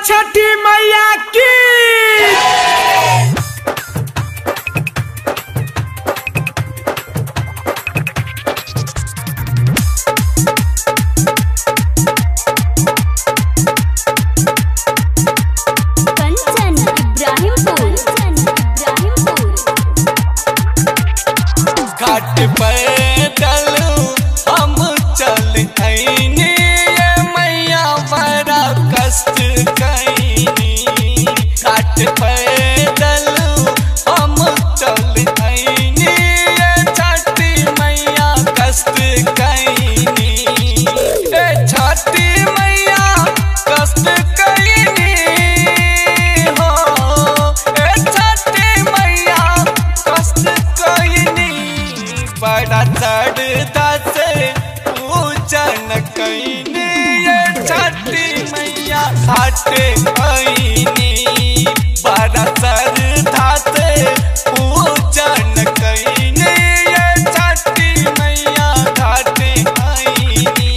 छठी मैया की। घाट पैदल हम चल आईनी मैया बड़ा कष्ट कैनी। घाट पैदल हम चल आईनी छठी मैया कष्ट कैनी। छठी मैया कष्ट कैनी हो, छठी मैया कष्ट कैनी। बड़ा चढ़ता से पूजन कैनी छठी मैया घाटे कैनी। बड़ा चढ़ता से पूजन कैनी छठी मैया घाटे कैनी।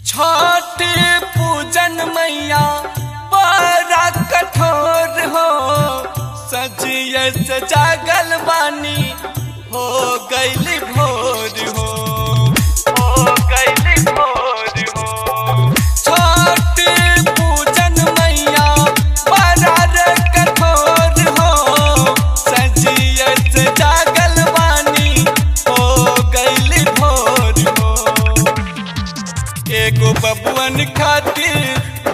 छठ पूजन मैया बड़ा कठोर हो, सजिए से जागल बानी हो गईली भोर हो गईली भोर हो। छठ पूजन मैया बड़ा कठोर हो, सजिए से जागल बानी हो गईली भोर हो। एगो बबुअन खातिर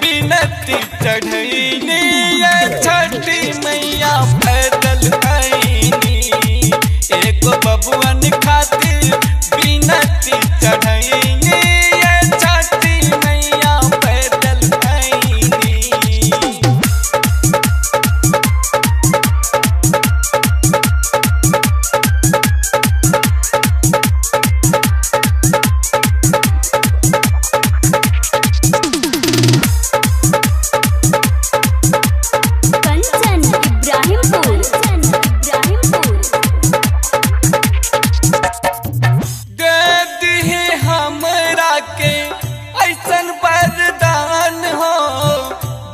बिनती चढ़ैनी छठी मैया पैदल आईनी। एगो बबुअन खातिर बिनती चढ़ैनी छठी मैया पैदल आईनी।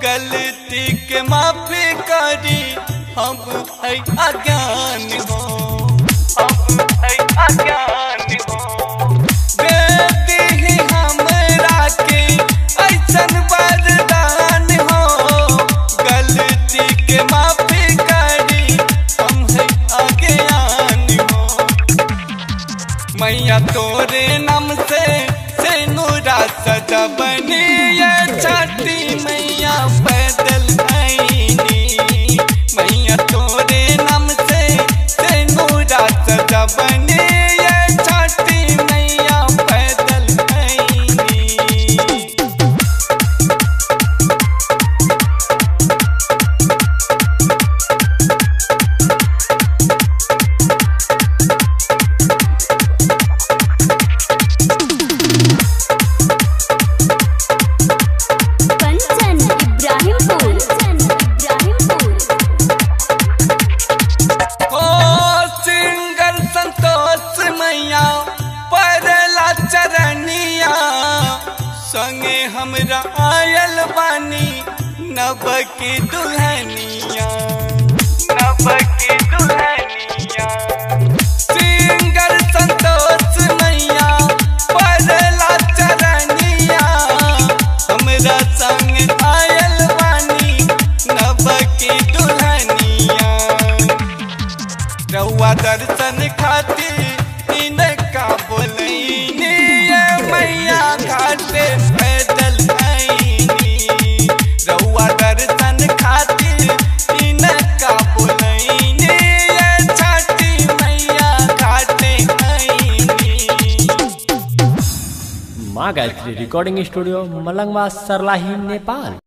गलती के माफी करी हम अज्ञान हो, हम अज्ञान हो। बेटी ही हमरा के ऐसन वरदान हो, गलती के माफी करी हम अज्ञान हो। मैया तोरे नाम से नूरा सजबनी छठी मैया पैदल आईनी। मैया तोरे नाम से नूरा सजबनी छठी मैया पैदल आईनी। संगे हमरा आयल बानी नव की दुल्हनिया, नव की दुल्हनिया। सिंगर संतोष मैया पड़ला चरनिया, हमरा संग आयल बानी नव की दुल्हनिया। रउआ दर्शन खातिर इनका बोलैनी मैया घाटे पैदल आईनी। रउआ दर्शन खातिर इनका बोलैनी छठी मैया घाटे आईनी। माँ गायत्री रिकॉर्डिंग स्टूडियो मलंगवा, सरलाही, नेपाल।